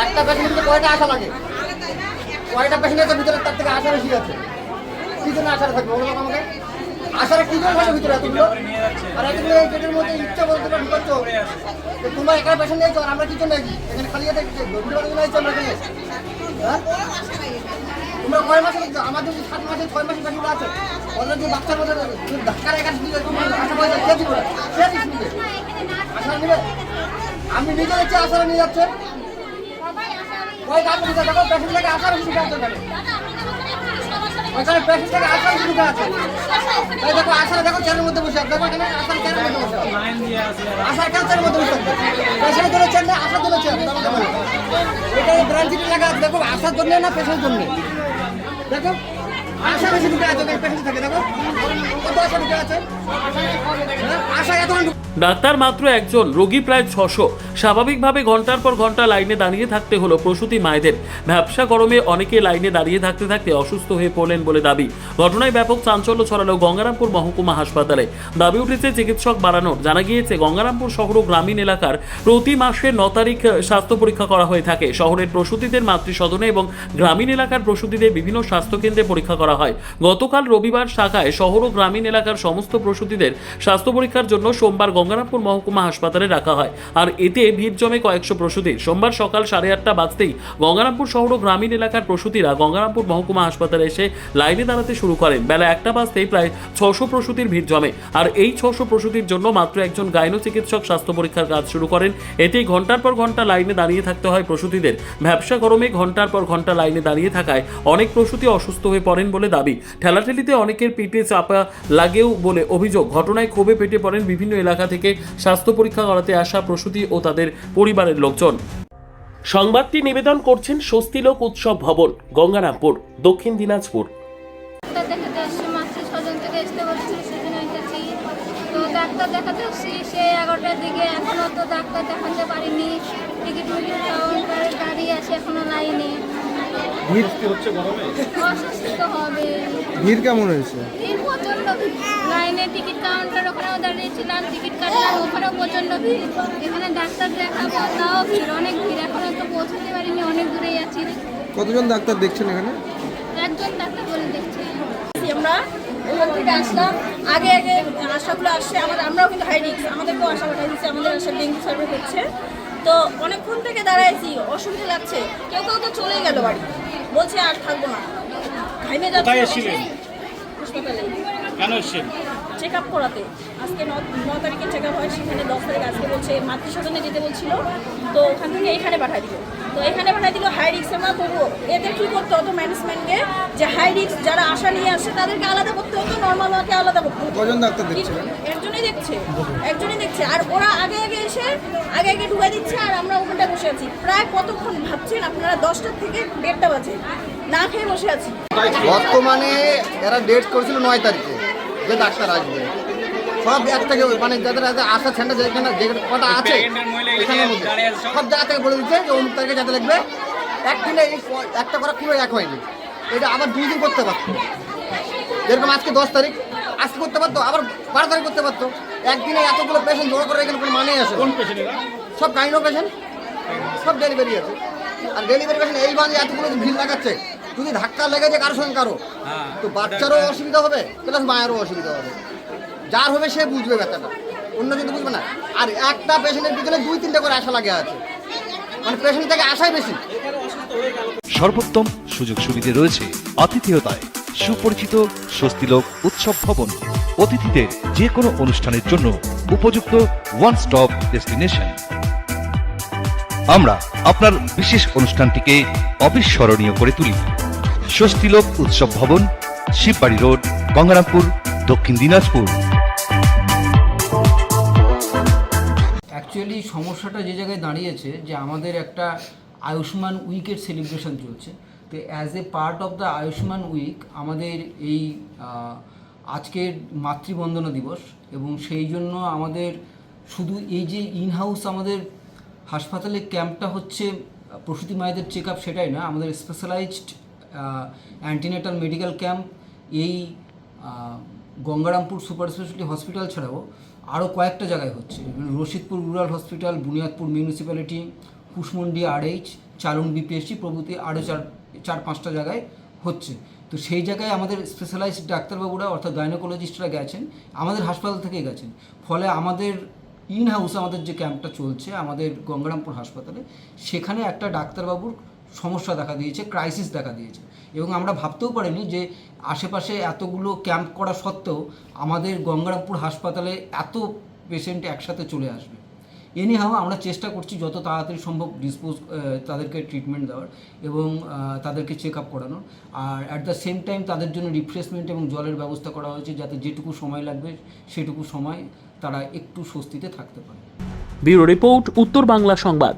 একটা পেশেন্টে কয়টা আশা লাগে, কয়টা পেশেন্টের ভিতরে তার থেকে আশা বেশি আছে, কি জন্য আশাটা থাকবে বলো আমাকে? আশাটা কি জন্য থাকে ভিতরে এতগুলো? আর এতগুলো এই পেটের মধ্যে ইচ্ছা বলতে পারো ঢুকাচ্ছ, তোমরা একা পেশেন্ট নিয়েছো আর আমরা কি জন্য এখানে খালি এটা নিয়েছো আমরা এখানে? হ্যাঁ, তোমরা কয় মাসে আমাদের 7 মাসে 6 মাসে পেশেন্ট আছে অলরেডি, বাচ্চার মধ্যে ধাক্কার একা আশা পয়সা কে দিবে? কে দিবে আশা নিবে? আমি নিজে দেখছি আশারা নিয়ে যাচ্ছে। ওই ডাক্তার দেখো পেশেন্ট থেকে আশার বেশি আছে ওইখানে পেশেন্ট থেকে আশার বেশি আছে। এই দেখো আশারা দেখো চেয়ারের মধ্যে বসে আছে, দেখো এখানে আশার চেয়ারের মধ্যে বসে আছে, আশার কেন চেয়ারের মধ্যে বসে আছে? পেশেন্টের জন্য চেয়ার না, আশার জন্য চেয়ার। এটা এই ব্রাঞ্চিটি লাগা আছে, দেখো আশার জন্য না পেশেন্টের জন্য। দেখো আশা বেশি ঢুকে আছে পেশেন্ট থাকে, দেখো কত আশা ঢুকে আছে, আশা এত। ডাক্তার মাত্র একজন, রোগী প্রায় 600। স্বাভাবিকভাবে ঘন্টার পর ঘন্টা লাইনে দাঁড়িয়ে থাকতে হলো প্রসূতি মায়েদের। ভ্যাপসা গরমে অনেকে লাইনে দাঁড়িয়ে থাকতে থাকতে অসুস্থ হয়ে পড়লেন বলে দাবি। ঘটনায় ব্যাপক চাঞ্চল্য ছড়ালো গঙ্গারামপুর মহকুমা হাসপাতালে। দাবি উঠেছে চিকিৎসক বাড়ানোর। জানা গিয়েছে গঙ্গারামপুর শহর ও গ্রামীণ এলাকার প্রতি মাসে 9 তারিখ স্বাস্থ্য পরীক্ষা করা হয়ে থাকে। শহরের প্রসূতিদের মাতৃসদনে এবং গ্রামীণ এলাকার প্রসূতিদের বিভিন্ন স্বাস্থ্যকেন্দ্রে পরীক্ষা করা হয়। গতকাল রবিবার শাখায় শহর ও গ্রামীণ এলাকার সমস্ত প্রসূতিদের স্বাস্থ্য পরীক্ষার জন্য সোমবার গঙ্গারামপুর মহকুমা হাসপাতালে রাখা হয়। আর এতে ভিড় জমে কয়েকশো প্রসূতির। সোমবার সকাল 8:30 বাজতেই গঙ্গারামপুর শহর ও গ্রামীণ এলাকার প্রসূতিরা গঙ্গারামপুর মহকুমা হাসপাতালে এসে লাইনে দাঁড়াতে শুরু করেন। বেলা 1টা বাজতেই প্রায় 600 প্রসূতির ভিড় জমে। আর এই 600 প্রসূতির জন্য মাত্র একজন গাইনো চিকিৎসক স্বাস্থ্য পরীক্ষার কাজ শুরু করেন। এতেই ঘন্টার পর ঘন্টা লাইনে দাঁড়িয়ে থাকতে হয় প্রসূতিদের। ভ্যাপসা গরমে ঘন্টার পর ঘন্টা লাইনে দাঁড়িয়ে থাকায় অনেক প্রসূতি অসুস্থ হয়ে পড়েন বলে দাবি। ঠেলাঠেলিতে অনেকের পিঠে চাপা লাগেও বলে অভিযোগ। ঘটনায় ক্ষোভে পেটে পড়েন বিভিন্ন এলাকা থেকে স্বাস্থ্য পরীক্ষা করাতে আসা প্রসূতি ও তাদের পরিবারের লোকজন। সংবাদটি নিবেদন করছেন স্বস্তিলোক উৎসব ভবন, গঙ্গারামপুর, দক্ষিণ দিনাজপুর। ডাক্তার দেখাতে এসেছি সেই 11টার দিকে, এখনো তো ডাক্তার দেখাতে পারিনি। টিকিট কাউন্টারে দাঁড়িয়ে আছে এখনো লাইনে। ভিড় কি হচ্ছে গরমে? অসুস্থ হবে। ভিড় কেমন হয়েছে? ভিড় প্রচন্ড ভিড়। লাইনে টিকিট কাউন্টার ওখানেও দাঁড়িয়েছিলাম, টিকিট কাটলাম, ওখানেও প্রচন্ড ভিড়। এখানে ডাক্তার দেখাবো তাও ভিড়, অনেক ভিড়। এখনো তো পৌঁছতে পারিনি, অনেক দূরেই আছি। কতজন ডাক্তার দেখছেন এখানে? একজন ডাক্তার বলে দেখছি। আমরা ওখান থেকে আসলাম, আগে আগে আশাগুলো আসছে, আমরাও কিন্তু হাই রিস্ক, আমাদেরকেও আশা পাঠাই দিচ্ছে, আমাদের আশা ডেঙ্গু সার্ভে হচ্ছে। তো অনেকক্ষণ থেকে দাঁড়াইছি, অসুবিধা লাগছে। কেউ কেউ তো চলেই গেল বাড়ি, বলছে আর থাকবো না, ঘাইমে যাচ্ছে। হাসপাতালে কেন এসেছেন? চেক আপ করাতে। আজকে 9 তারিখে চেক আপ হয়, সেখানে 10 তারিখ আজকে বলছে মাতৃসদনে যেতে বলছিল। তো ওখান থেকে এখানে পাঠাই দিল। তো এখানে পাঠাই দিল হাই রিস্ক। আমরা করবো এদের কী করতে হতো ম্যানেজমেন্টকে, যে হাই রিস্ক যারা আশা নিয়ে আসছে তাদেরকে আলাদা করতে হতো, নর্মাল ওয়াকে আলাদা করতে হতো। কজন ডাক্তার দেখছে? একজনই দেখছে। আর ওরা আগে আগে এসে আগে ঢুকাই দিচ্ছে, আর আমরা ওখানটায় বসে আছি। প্রায় কতক্ষণ ভাবছেন আপনারা? 10টা থেকে 1:30 বাজে না খেয়ে বসে আছি। বর্তমানে এরা ডেট করেছিল 9 তারিখে যে ডাক্তার আসবে। সব এক থেকে মানে যাদের আশা সেন্টার যেখানে যে কটা আছে এখানের মধ্যে সব জায়গা থেকে বলে দিচ্ছে যে অমুক তারিখে যাতে লাগবে। একদিনে এই একটা করা পুরো এক হয়নি, এটা আবার 2 দিন করতে পারতো। যেরকম আজকে 10 তারিখ, আজকে করতে পারতো, আবার 12 তারিখ করতে পারতো। একদিনে এতগুলো পেশেন্ট জড়ো করে এখানে কোনো মানেই আসে। সব গাইনো পেশেন্ট, সব ডেলিভারি আছে। আর ডেলিভারি পেশেন্ট এই মানে এতগুলো ভিড় লাগাচ্ছে, যদি ধাক্কা লেগে যায় কারোর সঙ্গে কারো, তো বাচ্চারও অসুবিধা হবে প্লাস মায়েরও অসুবিধা হবে। যার হবে সে বুঝবে ব্যথাটা, অন্য কিন্তু বুঝবে না। আর একটা পেশেন্টের পিছনে 2-3টে করে আশা লাগে আছে, মানে পেশেন্ট থেকে আশাই বেশি। সর্বোত্তম সুযোগ সুবিধে রয়েছে আতিথেয়তায়। সুপরিচিত স্বস্তিলোক উৎসব ভবন, অতিথিদের যে কোনো অনুষ্ঠানের জন্য উপযুক্ত ওয়ান স্টপ ডেস্টিনেশন। আমরা আপনার বিশেষ অনুষ্ঠানটিকে অবিস্মরণীয় করে তুলি। স্বস্তিলোক উৎসব ভবন, শিববাড়ি রোড, গঙ্গারামপুর, দক্ষিণ দিনাজপুর। অ্যাকচুয়ালি সমস্যাটা যে জায়গায় দাঁড়িয়েছে যে আমাদের একটা আয়ুষ্মান উইকের সেলিব্রেশন চলছে। তো as a part of the Ayushman week আমাদের এই আজকের মাতৃবন্দনা দিবস, এবং সেই জন্য আমাদের শুধু এই যে ইনহাউস আমাদের হাসপাতালে ক্যাম্পটা হচ্ছে প্রসূতি মায়েদের চেক আপ সেটাই না, আমাদের স্পেশালাইজড অ্যান্টিনেটাল মেডিকেল ক্যাম্প এই গঙ্গারামপুর সুপার স্পেশালিটি হসপিটাল ছাড়াও আরও কয়েকটা জায়গায় হচ্ছে। Rashidpur rural hospital, Buniyadpur municipality, Kushmandi RH, চালন BPSC প্রভৃতি আরও চার পাঁচটা জায়গায় হচ্ছে। তো সেই জায়গায় আমাদের স্পেশালাইজড ডাক্তারবাবুরা অর্থাৎ গাইনোকোলজিস্টরা গেছেন, আমাদের হাসপাতাল থেকে গেছেন। ফলে আমাদের ইন হাউস আমাদের যে ক্যাম্পটা চলছে আমাদের গঙ্গারামপুর হাসপাতালে, সেখানে একটা ডাক্তারবাবুর সমস্যা দেখা দিয়েছে, ক্রাইসিস দেখা দিয়েছে। এবং আমরা ভাবতেও পারিনি যে আশেপাশে এতগুলো ক্যাম্প করা সত্ত্বেও আমাদের গঙ্গারামপুর হাসপাতালে এত পেশেন্ট একসাথে চলে আসবে। এনিহাও আমরা চেষ্টা করছি যত তাড়াতাড়ি সম্ভব তাদেরকে ট্রিটমেন্ট দেওয়ার এবং তাদেরকে চেক আপ করানোর। আর অ্যাট দ্য সেম টাইম তাদের জন্য রিফ্রেশমেন্ট এবং জলের ব্যবস্থা করা হয়েছে, যাতে যেটুকু সময় লাগবে সেটুকু সময় তারা একটু স্বস্তিতে থাকতে পারে। ব্যুরো রিপোর্ট, উত্তর বাংলা সংবাদ।